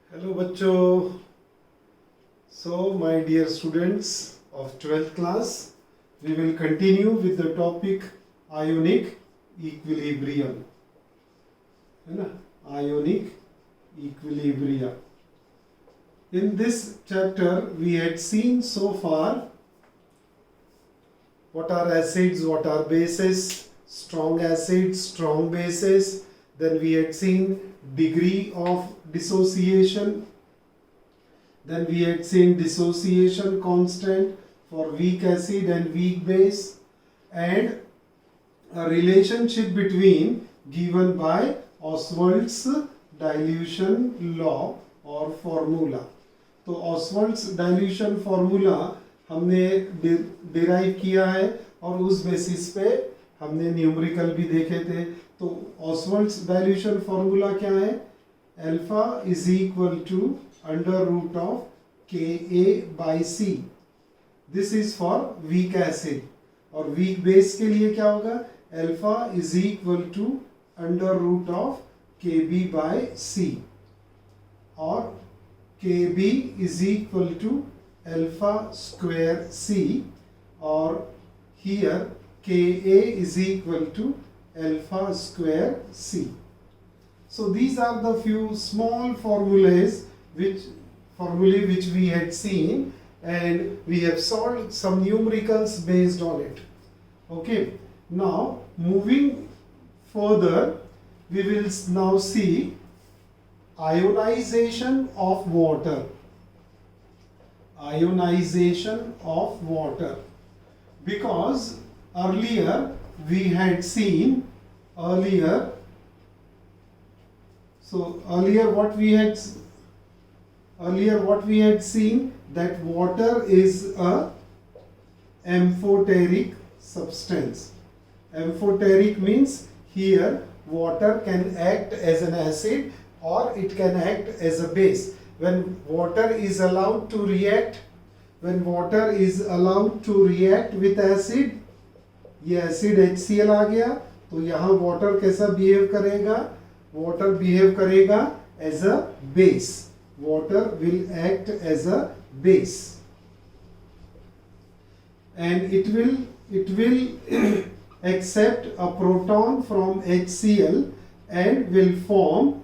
Hello बच्चों. So my dear students of 12th class, we will continue with the topic ionic equilibrium. है ना? Ionic equilibrium. In this chapter we had seen so far what are acids, what are bases, strong acids, strong bases. Then we had seen degree of dissociation. Then we had seen dissociation constant for weak acid and weak base, and a relationship between given by Ostwald's dilution law or formula. तो ऑसवर्ड्स dilution formula हमने derive किया है और उस basis पे हमने numerical भी देखे थे. तो ऑसवर्ड्स डाइल्यूशन फॉर्मूला क्या है? Alpha is equal to under root of Ka/C. This is for weak acid. और वीक बेस के लिए क्या होगा? अल्फा is equal to under root ऑफ Kb/C. और Kb is equal to alpha square C, or here Ka is equal to alpha square C. So these are the few small formulas which we had seen, and we have solved some numericals based on it. Okay, now moving further, we will now see ionization of water. Ionization of water, because earlier we had seen what we had seen, that water is a amphoteric substance. Amphoteric means here water can act as an acid or it can act as a base. When water is allowed to react with acid, ये acid HCl आ गया, तो यहाँ water कैसा behave करेगा? Water behave करेगा as a base. Water will act as a base, and it will accept a proton from HCl and will form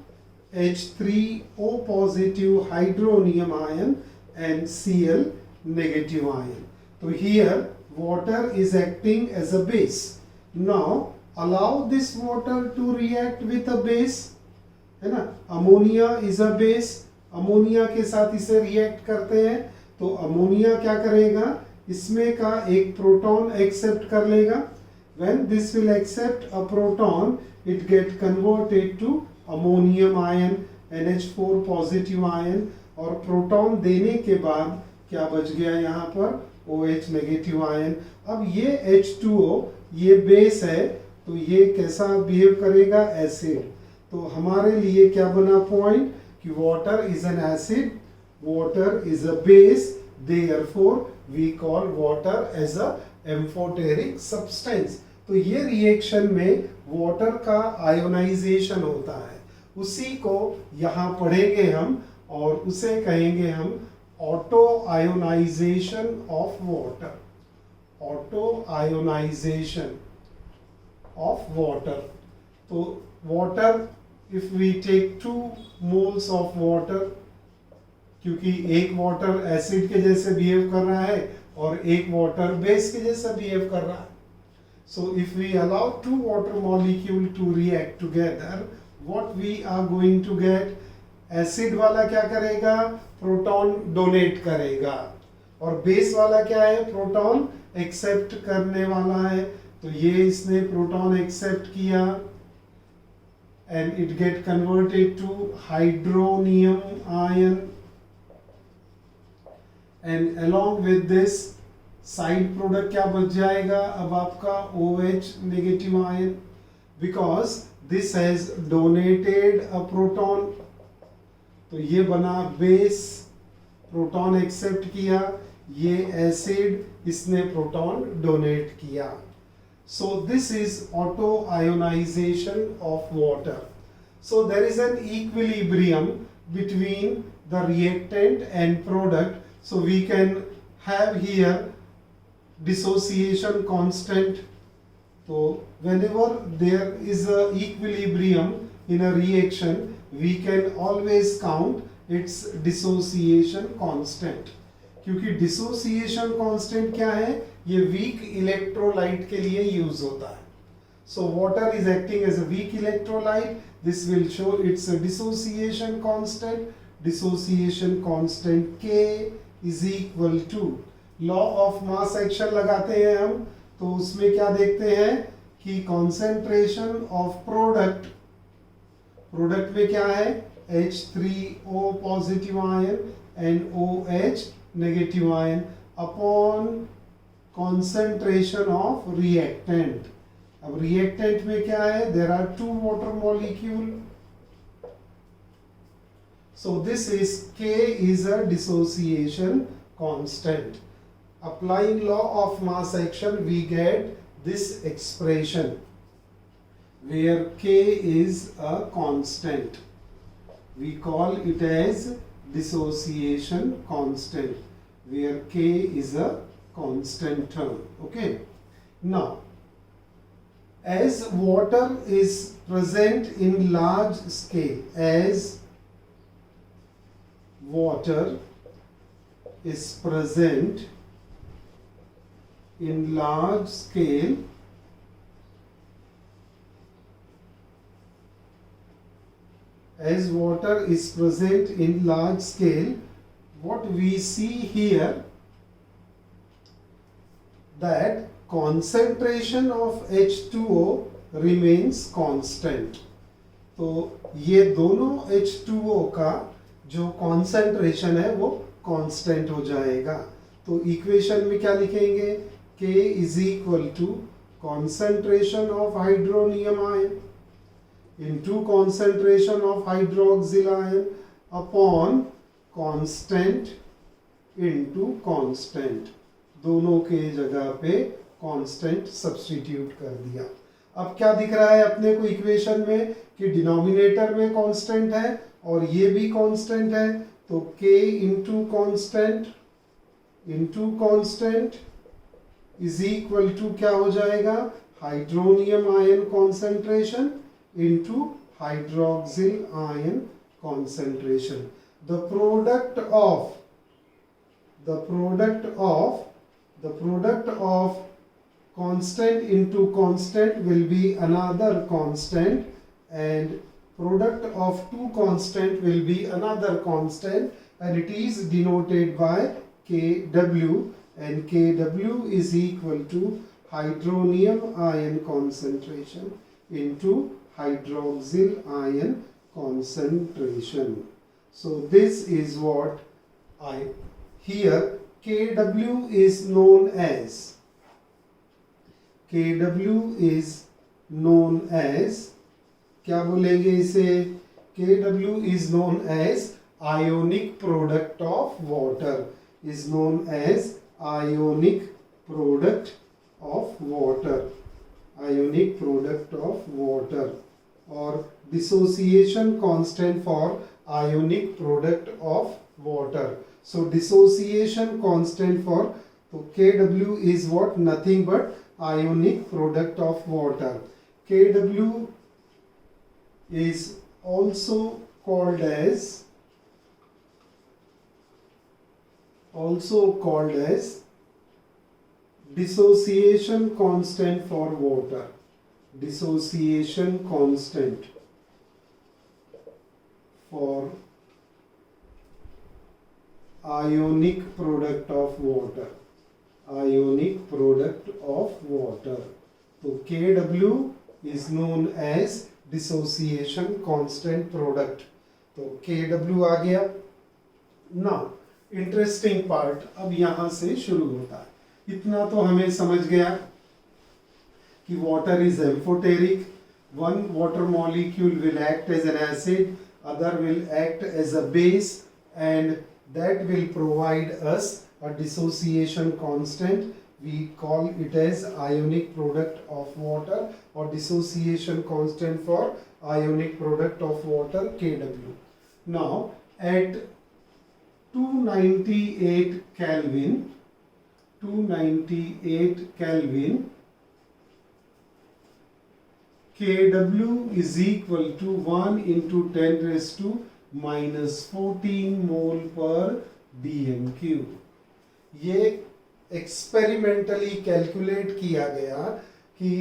H3O positive hydronium ion and Cl negative ion. So here water is acting as a base. Now allow this water to react with a base, है ना? Ammonia is a base. Ammonia के साथ इसे react करते हैं, तो ammonia क्या करेगा? इसमें का एक प्रोटॉन एक्सेप्ट कर लेगा. When this will accept a proton, it get converted to ammonium ion, NH4 positive ion, और प्रोटॉन देने के बाद क्या बच गया यहाँ पर? OH negative ion. अब ये H2O ये बेस है, तो ये कैसा बिहेव करेगा? एसिड. तो हमारे लिए क्या बना पॉइंट? कि water is an acid, water is a base, therefore we call water as a amphoteric substance. तो ये रिएक्शन में वाटर का आयोनाइजेशन होता है, उसी को यहाँ पढ़ेंगे हम, और उसे कहेंगे हम auto ionization of water. Auto ionization of water. तो water, if we take 2 moles of water, क्योंकि एक वाटर एसिड के जैसे बिहेव कर रहा है और एक वाटर बेस के जैसा बिहेव कर रहा है. So if we allow 2 water molecule to react together, what we are going to get? Acid वाला क्या करेगा? प्रोटॉन डोनेट करेगा, और बेस वाला क्या है? प्रोटॉन एक्सेप्ट करने वाला है. तो ये इसने प्रोटॉन एक्सेप्ट किया, and it get converted to hydronium ion, and along with this side product क्या बच जाएगा? अब आपका OH negative ion, because this has donated a proton. तो ये बना बेस, प्रोटॉन एक्सेप्ट किया, ये एसिड, इसने प्रोटॉन डोनेट किया. So this is auto ionization of water. So there is an equilibrium between the reactant and product. So we can have here dissociation constant. So whenever there is a equilibrium in a reaction, we can always count its dissociation constant. क्योंकि dissociation constant क्या है, ये weak electrolyte के लिए use होता है. So water is acting as a weak electrolyte. This will show its dissociation constant. Dissociation constant K is equal to law of mass action लगाते हैं हम, तो उसमें क्या देखते हैं कि concentration of product में क्या है, H3O positive ion and OH negative ion upon concentration of reactant. अब reactant में क्या है, there are two water molecule. So this is K is a dissociation constant. Applying law of mass action, we get this expression where K is a constant. We call it as dissociation constant, where K is a constant term. Okay. Now, as water is present in large scale, as water is present in large scale, as water is present in large scale, what we see here, that concentration of H2O remains constant. तो ये दोनों H2O का जो concentration है वो constant हो जाएगा. तो equation में क्या लिखेंगे, K is equal to concentration of hydronium ion into concentration of hydroxyl ion upon constant into constant. दोनों के जगह पे कांस्टेंट सब्स्टिट्यूट कर दिया. अब क्या दिख रहा है अपने को इक्वेशन में कि डिनोमिनेटर में कांस्टेंट है और ये भी कांस्टेंट है, तो k into constant is equal to क्या हो जाएगा, hydronium ion concentration into hydroxyl ion concentration. The product of constant into constant will be another constant, and product of two constant will be another constant, and it is denoted by Kw, and Kw is equal to hydronium ion concentration into hydroxyl ion concentration. So this is what here Kw is known as क्या बोलेंगे इसे, Kw is known as ionic product of water, is known as ionic product of water, or dissociation constant for ionic product of water. So dissociation constant for, so Kw is what, nothing but ionic product of water. Kw is also called as dissociation constant for water, dissociation constant for ionic product of water, So Kw is known as dissociation constant product. तो Kw आ गया. Now interesting part अब यहाँ से शुरू होता है. इतना तो हमें समझ गया कि water is amphoteric. One water molecule will act as an acid, other will act as a base, and that will provide us a dissociation constant. We call it as ionic product of water, or dissociation constant for ionic product of water, Kw. Now at 298 Kelvin, 298 Kelvin, Kw is equal to 1 into 10 raised to minus 14 मोल पर dm cube. ये experimentally calculate किया गया कि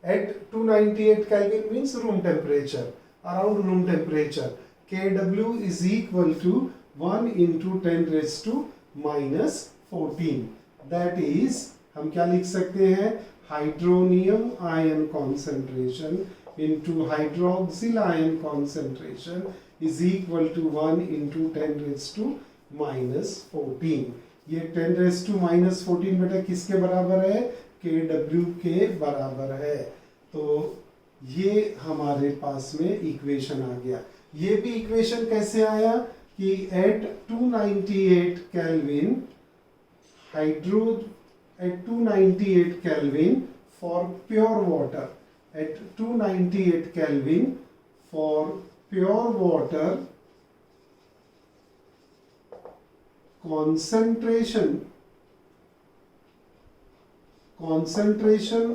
at 298 Kelvin means room temperature, around room temperature, Kw is equal to 1 into 10 raised to minus 14. That is, हम क्या लिख सकते हैं, hydronium ion concentration into hydroxyl ion concentration is equal to 1 into 10 raised to minus 14. ये 10 raised to minus 14 बेटा किसके बराबर है, Kw के बराबर है. तो ये हमारे पास में इक्वेशन आ गया. ये भी इक्वेशन कैसे आया कि at 298 Kelvin at 298 Kelvin for pure water, at 298 Kelvin for pure water, concentration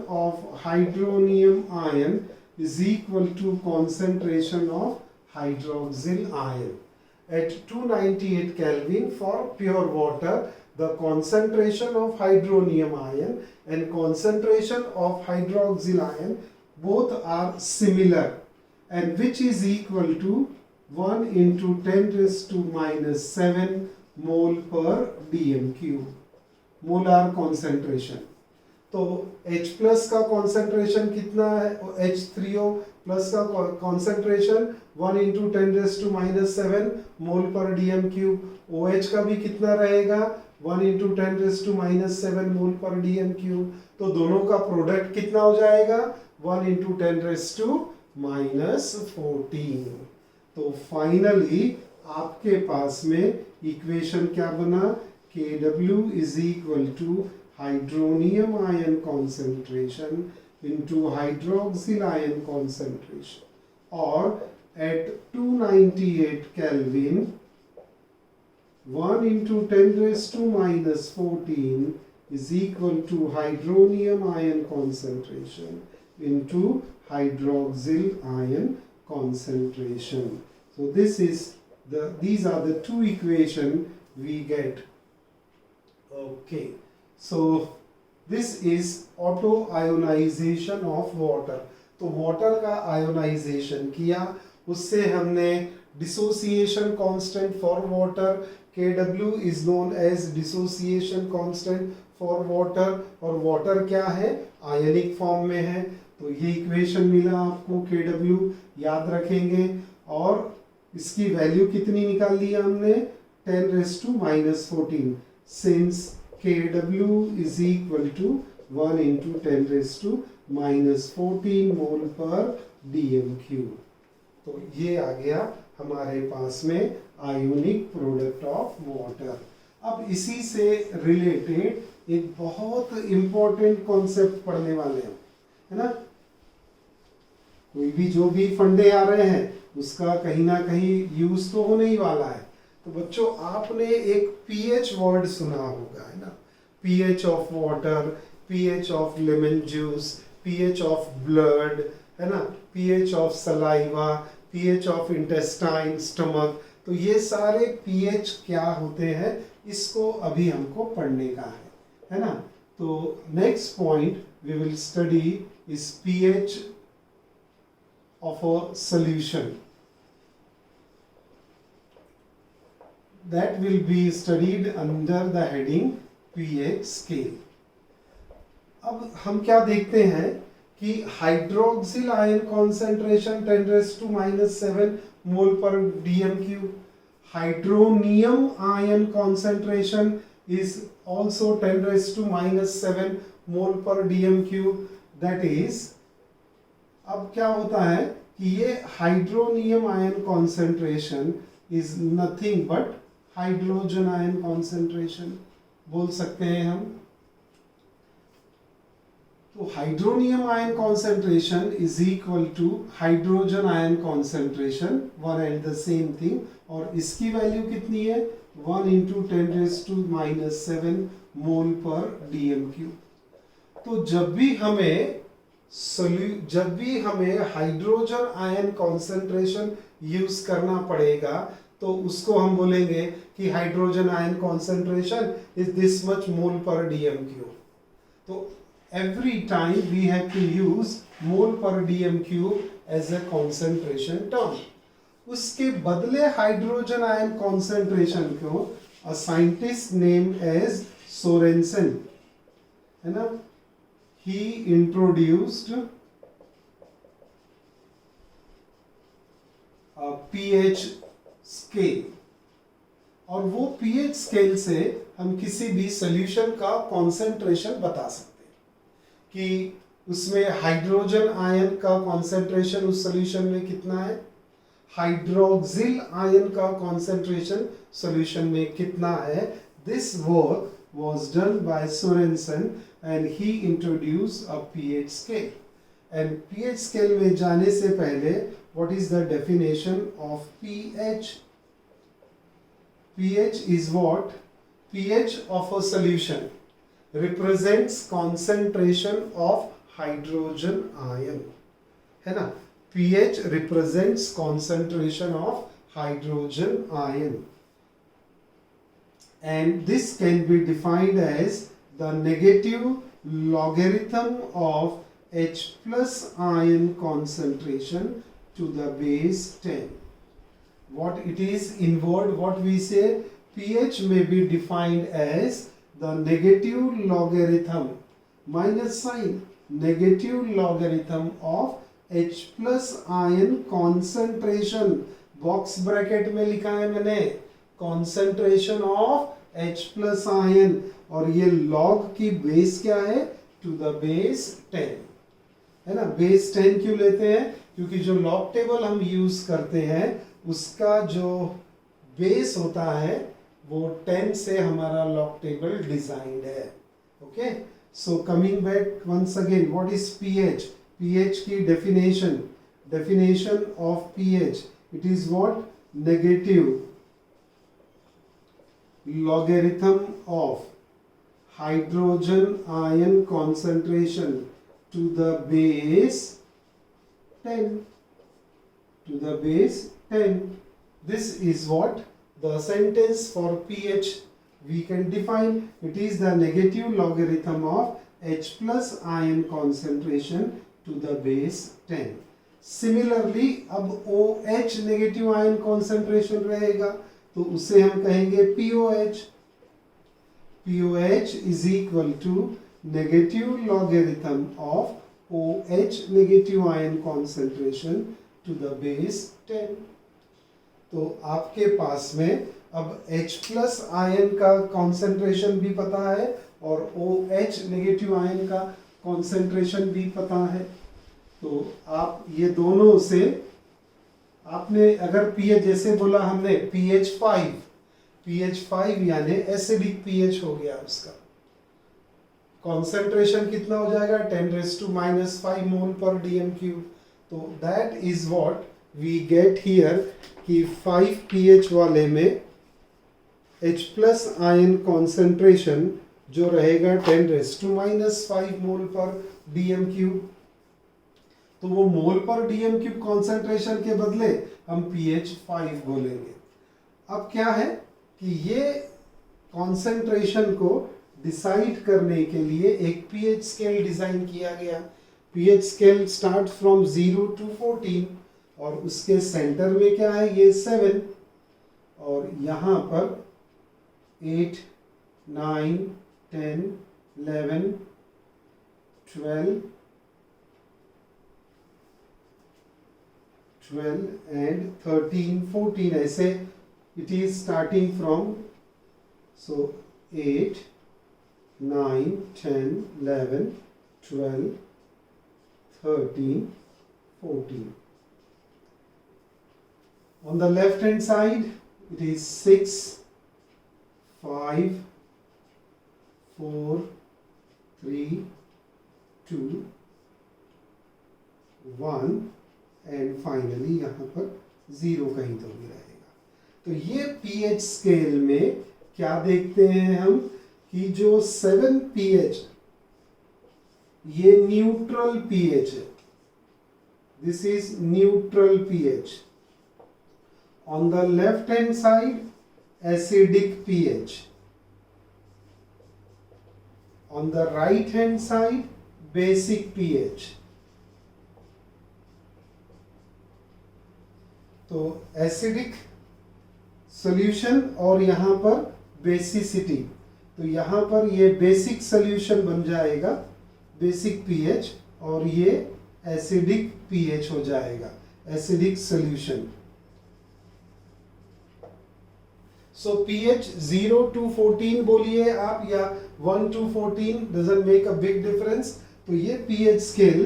of hydronium ion is equal to concentration of hydroxyl ion. At 298 Kelvin for pure water, the concentration of hydronium ion and concentration of hydroxyl ion both are similar, and which is equal to 1 into 10 raised to minus 7 mole per dm cube, molar concentration. तो H plus का concentration कितना है, H3O plus का concentration 1 into 10 raise to minus 7 mole पर DM cube. OH का भी कितना रहेगा, 1 into 10 raise to minus 7 mole पर डीएम क्यूब. तो दोनों का प्रोडक्ट कितना हो जाएगा, 1 इंटू 10 रेज टू माइनस 14. तो फाइनली आपके पास में इक्वेशन क्या बना, Kw is equal to hydronium ion concentration into hydroxyl ion concentration, or at 298 Kelvin 1 into 10 raised to minus 14 is equal to hydronium ion concentration into hydroxyl ion concentration. So these are the two equations we get. Okay. So this is auto ionization of water. तो water का ionization किया, उससे हमने dissociation constant for water, Kw is known as dissociation constant for water, और water क्या है, ionic form में है. तो ये इक्वेशन मिला आपको, Kw याद रखेंगे. और इसकी वैल्यू कितनी निकाल ली हमने, 10 raised to minus 14, since Kw is equal to 1 into 10 raised to minus 14 मोल पर dm क्यूब. तो ये आ गया हमारे पास में आयोनिक प्रोडक्ट ऑफ वाटर. अब इसी से रिलेटेड एक बहुत इंपॉर्टेंट कॉन्सेप्ट पढ़ने वाले हैं, है ना. कोई भी जो भी फंडे आ रहे हैं उसका कहीं ना कहीं यूज तो होने ही वाला है. तो बच्चों, आपने एक पीएच वर्ड सुना होगा, है ना. PH of water, pH of lemon juice, pH of blood, है ना, pH of saliva, pH of intestine, stomach. तो ये सारे पीएच क्या होते हैं, इसको अभी हमको पढ़ने का है ना. तो next point we will study is pH of a solution. That will be studied under the heading pH scale. अब हम क्या देखते हैं कि hydroxyl ion concentration 10 raised to minus 7 mole पर DM cube. Hydronium ion concentration is also 10 raised to minus 7 mole पर DM cube. That is, अब क्या होता है कि ये hydronium ion concentration is nothing but hydrogen ion concentration बोल सकते हैं हम. तो hydronium ion concentration is equal to hydrogen ion concentration, one and the same thing, और इसकी वैल्यू कितनी है 1 इंटू 10⁻⁻⁷ मोल पर डीएम क्यू। तो जब भी हमें हाइड्रोजन आयन कॉन्सेंट्रेशन यूज करना पड़ेगा तो उसको हम बोलेंगे कि hydrogen ion concentration is this much mole पर डीएम क्यू। तो every time we have to use mole per dmq as a concentration term. उसके बदले हाइड्रोजन आयन कॉन्सेंट्रेशन को a scientist named as Sorensen, है ना, he introduced a pH scale, और वो pH scale से हम किसी भी सोल्यूशन का कॉन्सेंट्रेशन बता सकते हैं कि उसमें हाइड्रोजन आयन का कॉन्सेंट्रेशन उस सॉल्यूशन में कितना है, हाइड्रोक्सिल आयन का कॉन्सेंट्रेशन सॉल्यूशन में कितना है। This work was done by Sorensen and he introduced a pH scale. And pH scale में जाने से पहले what is the definition of pH? pH is what? pH of a solution represents concentration of hydrogen ion, है ना, pH represents concentration of hydrogen ion, and this can be defined as the negative logarithm of H plus ion concentration to the base 10. What it is in word, what we say, pH may be defined as the negative logarithm, minus sign, negative logarithm of H plus ion concentration, box bracket में लिखा है मैंने concentration of H plus ion, और ये log की base क्या है, to the base 10, है ना। base 10 क्यों लेते हैं? क्योंकि जो log table हम यूज करते हैं उसका जो बेस होता है वो 10 से हमारा लॉग टेबल डिजाइंड है। Okay, so coming back once again, what is pH? PH की definition of pH, it is what? Negative logarithm of hydrogen ion concentration to the base 10, to the base 10. This is what the sentence for pH we can define. It is the negative logarithm of H plus ion concentration to the base 10. Similarly, अब OH negative ion concentration रहेगा तो उसे हम कहेंगे POH. POH is equal to negative logarithm of OH negative ion concentration to the base 10. तो आपके पास में अब H प्लस आयन का कॉन्सेंट्रेशन भी पता है और OH नेगेटिव आयन का कॉन्सेंट्रेशन भी पता है। तो आप ये दोनों से आपने अगर pH जैसे बोला हमने pH 5 यानी एसिडिक pH हो गया, उसका कॉन्सेंट्रेशन कितना हो जाएगा 10⁻⁻5 मोल पर डीएम क्यूब। तो that is what we get here कि 5 pH वाले में H प्लस आयन कॉन्सेंट्रेशन जो रहेगा 10⁻⁻5 मोल पर डीएम क्यूब। तो वो मोल पर डीएम क्यूब कॉन्सेंट्रेशन के बदले हम pH 5 बोलेंगे। अब क्या है कि ये कॉन्सेंट्रेशन को डिसाइड करने के लिए एक pH स्केल डिजाइन किया गया। pH scale start from 0 to 14 और उसके सेंटर में क्या है, ये 7, और यहाँ पर 8, 9, 10, 11, 12 and 13, 14 ऐसे it is starting from, so 8, 9, 10, 11, 12, 13, 14. On the left hand side it is 6, 5, 4, 3, 2 1 and finally यहाँ पर 0 कहीं तो भी रहेगा। तो ये पीएच स्केल में क्या देखते हैं हम कि जो 7 पीएच ये न्यूट्रल पीएच है। This is neutral pH. On the left hand side acidic pH, on the right hand side basic pH। तो एसिडिक सॉल्यूशन और यहां पर बेसिसिटी, तो यहां पर ये बेसिक सॉल्यूशन बन जाएगा बेसिक पीएच और ये एसिडिक पीएच हो जाएगा acidic solution. So pH 0 to 14 बोलिए आप या 1 to 14 doesn't make a big difference। तो ये pH स्केल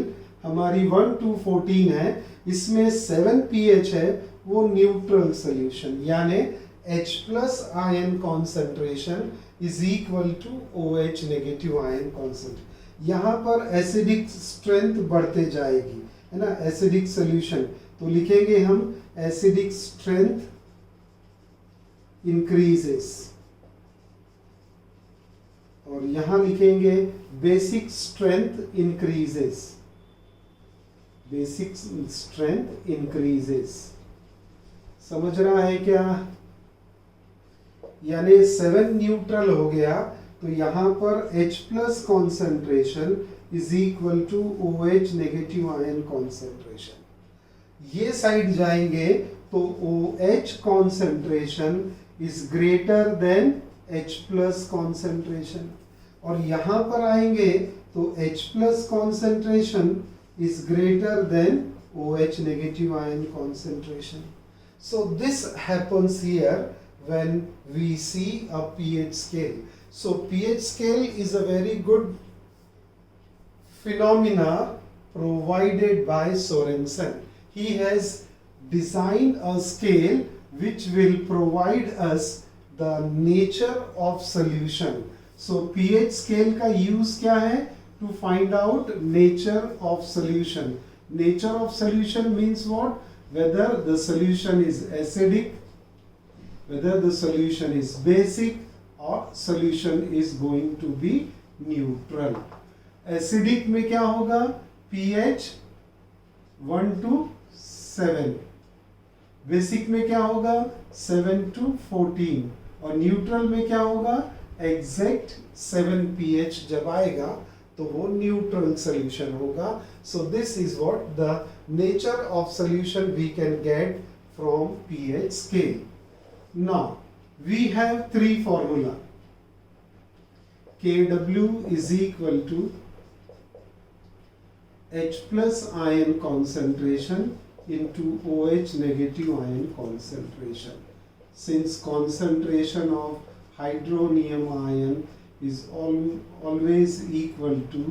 हमारी 1 to 14 है, इसमें 7 pH है वो न्यूट्रल सॉल्यूशन, यानी H plus ion concentration is equal to OH negative ion concentration. यहाँ पर एसिडिक स्ट्रेंथ बढ़ते जाएगी, है ना, एसिडिक सॉल्यूशन। तो लिखेंगे हम एसिडिक स्ट्रेंथ इंक्रीजेस, और यहां लिखेंगे basic strength increases, basic strength increases. समझ रहा है क्या? यानी 7 न्यूट्रल हो गया, तो यहां पर H plus concentration is equal to OH negative ion concentration. ये साइड जाएंगे तो OH concentration is greater than H plus concentration, और यहां पर आएंगे तो H plus concentration is greater than OH negative ion concentration. So this happens here when we see a pH scale. So pH scale is a very good phenomena provided by Sorensen. He has designed a scale which will provide us the nature of solution. So pH scale का use क्या है? To find out nature of solution. Nature of solution means what? Whether the solution is acidic, whether the solution is basic, or solution is going to be neutral. Acidic में क्या होगा? pH 1 to 7। Basic में क्या होगा? 7 to 14। और neutral में क्या होगा? एग्जैक्ट 7 pH जब आएगा तो वो न्यूट्रल सॉल्यूशन होगा। So this is what the nature of solution we can get from pH scale. Now we have 3 formula. Kw is equal to H plus ion concentration into OH negative ion concentration. Since concentration of hydronium ion is always equal to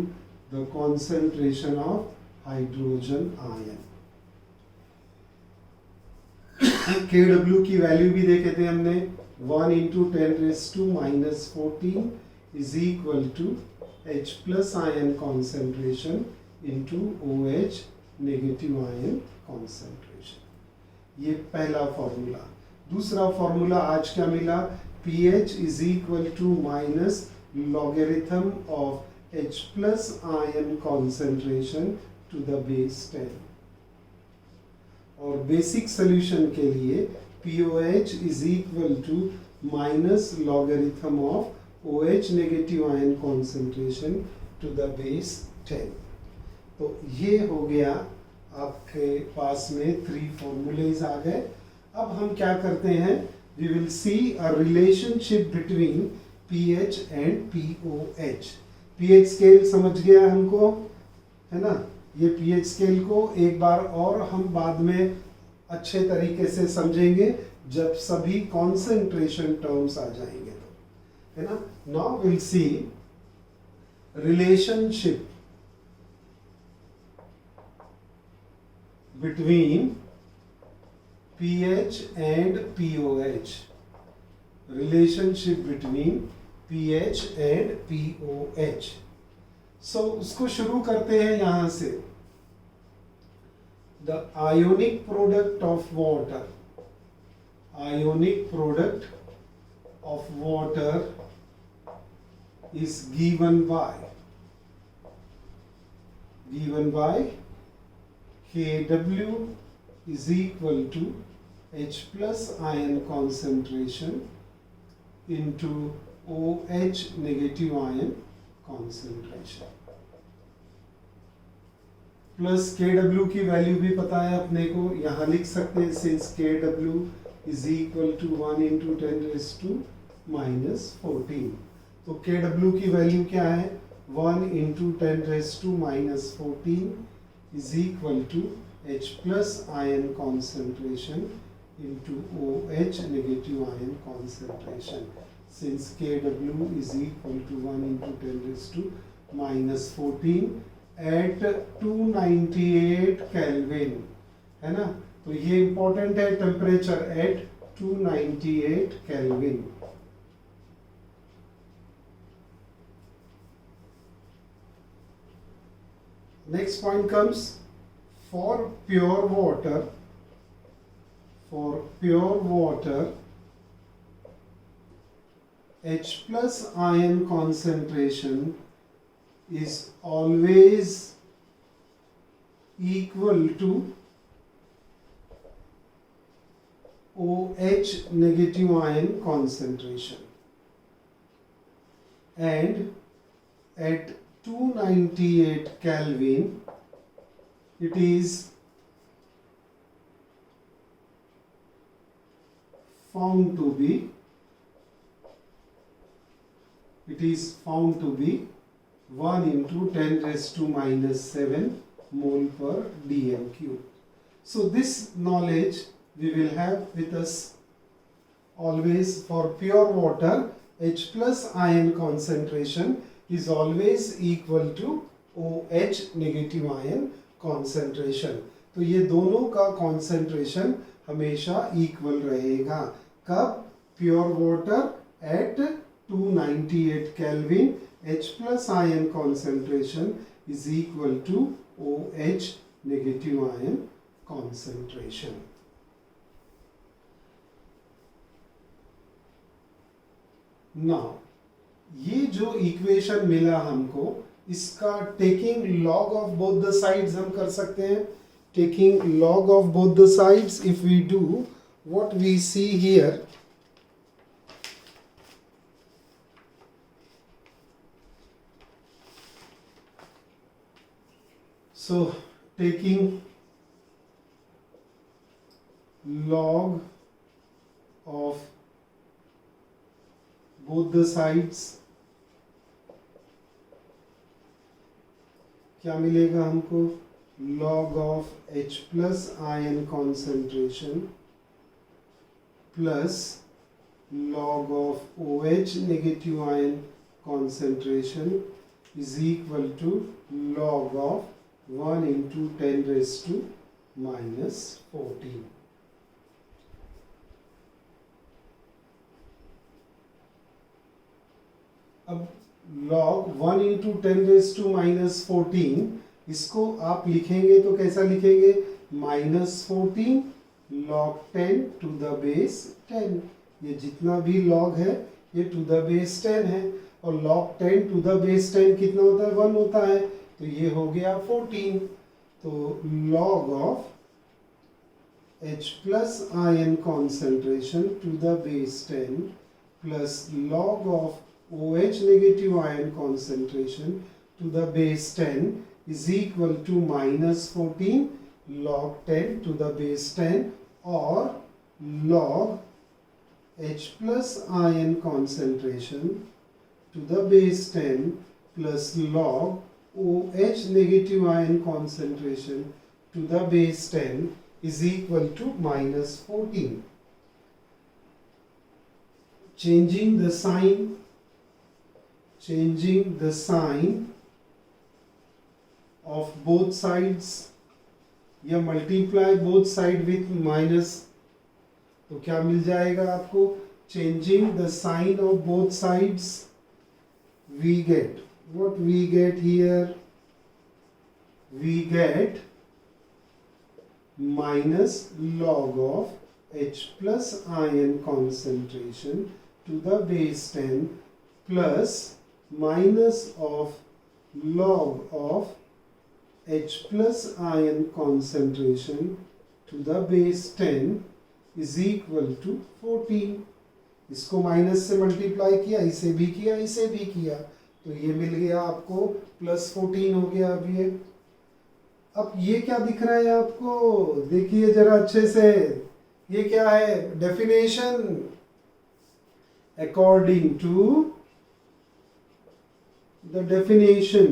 the concentration of hydrogen ion. Kw की value भी देखे थे हमने, 1 into 10 raised to minus 14 is equal to H plus ion concentration into OH negative ion concentration. ये पहला formula. दूसरा formula आज क्या मिला? pH is equal to minus logarithm of H plus ion concentration to the base 10। और basic solution के लिए POH is equal to minus logarithm of OH negative ion concentration to the base 10। तो ये हो गया आपके पास में 3 फॉर्मूलेज आ गए। अब हम क्या करते हैं? We will see a relationship between pH and POH। pH scale समझ गया हमको, है ना? ये pH स्केल को एक बार और हम बाद में अच्छे तरीके से समझेंगे जब सभी कॉन्सेंट्रेशन टर्म्स आ जाएंगे, तो, है ना? Now will see relationship between pH and POH. Relationship between pH and POH. सो उसको शुरू करते हैं यहां से। The ionic product of water, ionic product of water is given by Kw is equal to H plus ion concentration into OH negative ion concentration plus Kw की value भी पता है अपने को, यहाँ लिख सकते हैं since Kw is equal to 1 into 10 raised to minus 14। तो Kw की वैल्यू क्या है, 1 into 10 raised to minus 14 is equal to H plus ion concentration into OH negative ion concentration। Since Kw is equal to 1 into 10 raised to minus 14 at 298 Kelvin, है ना। तो ये important है, temperature at 298 kelvin. Next point comes for pure water H plus ion concentration is always equal to OH negative ion concentration, and at 298 Kelvin it is found to be 1 into 10 raised to minus 7 mole per dm cube. So this knowledge we will have with us always. For pure water, H plus ion concentration is always equal to OH negative ion concentration। तो ये दोनों का concentration हमेशा equal रहेगा। कब? Pure water at 298 Kelvin, H plus ion concentration is equal to OH negative ion concentration। Now ये जो equation मिला हमको, इसका taking log of both the sides हम कर सकते हैं। Taking log of both the sides, if we do what we see here, so taking log of both the sides, क्या मिलेगा हमको, log of H plus ion concentration plus log of OH negative ion concentration is equal to log of 1 into 10 raised to minus 14। अब log 1 into 10 raised to minus 14, इसको आप लिखेंगे तो कैसा लिखेंगे, minus 14 log 10 to the base 10। ये जितना भी log है ये to the base 10 है, और log 10 to the base 10 कितना होता है, 1 होता है, तो ये हो गया 14। तो log of H plus ion concentration to the base 10 plus log of OH negative ion concentration to the base 10 is equal to minus 14 log 10 to the base 10, or log H plus ion concentration to the base 10 plus log OH negative ion concentration to the base 10 is equal to minus 14. Changing the sign of both sides, या multiply both side with minus, तो क्या मिल जाएगा आपको, changing the sign of both sides we get, what we get here? We get minus log of H plus ion concentration to the base 10 plus minus of log of H plus ion concentration to the base 10 is equal to 14. इसको minus से multiply किया, इसे भी किया, इसे भी किया, तो ये मिल गया आपको प्लस 14 हो गया। अब ये क्या दिख रहा है आपको? देखिए जरा अच्छे से, ये क्या है? Definition. According to the definition,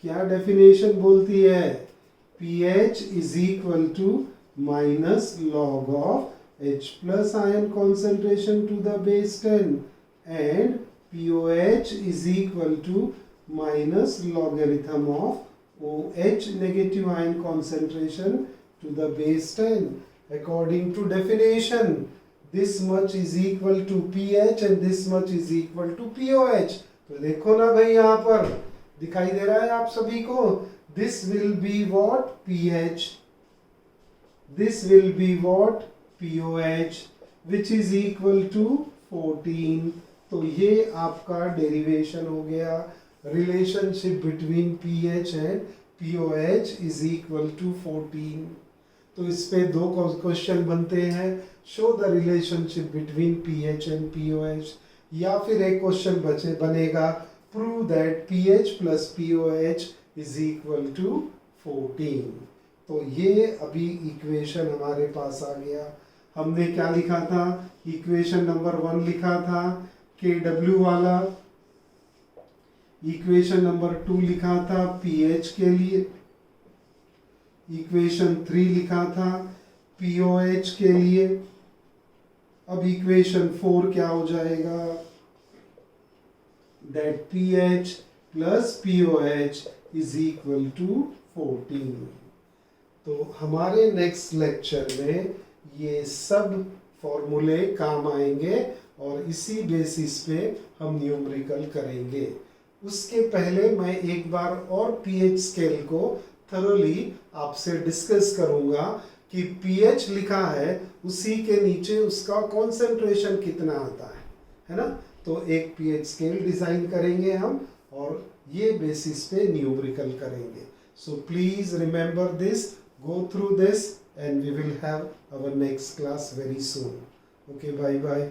क्या डेफिनेशन बोलती है? pH is equal to minus log of H plus ion concentration to the base 10 and POH is equal to minus logarithm of OH negative ion concentration to the base 10. According to definition, this much is equal to pH and this much is equal to POH. तो देखो ना भाई, यहाँ पर दिखाई दे रहा है आप सभी को? This will be what? pH. This will be what? POH, which is equal to 14. तो ये आपका डेरिवेशन हो गया। Relationship between pH and POH is equal to 14। तो इस पे दो क्वेश्चन बनते हैं, show the relationship between pH and POH, या फिर एक क्वेश्चन बनेगा prove that pH plus POH is equal to 14। तो ये अभी इक्वेशन हमारे पास आ गया। हमने क्या लिखा था? इक्वेशन नंबर 1 लिखा था KW वाला, इक्वेशन नंबर 2 लिखा था pH के लिए, इक्वेशन 3 लिखा था POH के लिए। अब इक्वेशन 4 क्या हो जाएगा? That pH plus POH is equal to 14। तो हमारे नेक्स्ट लेक्चर में ये सब फॉर्मूले काम आएंगे और इसी बेसिस पे हम न्यूमेरिकल करेंगे। उसके पहले मैं एक बार और pH स्केल को थरोली आपसे डिस्कस करूंगा कि pH लिखा है, उसी के नीचे उसका कॉन्सेंट्रेशन कितना आता है ना? तो एक pH स्केल डिजाइन करेंगे हम और ये बेसिस पे न्यूमेरिकल करेंगे। So please remember this, go through this and we will have our next class very soon. Okay, bye bye.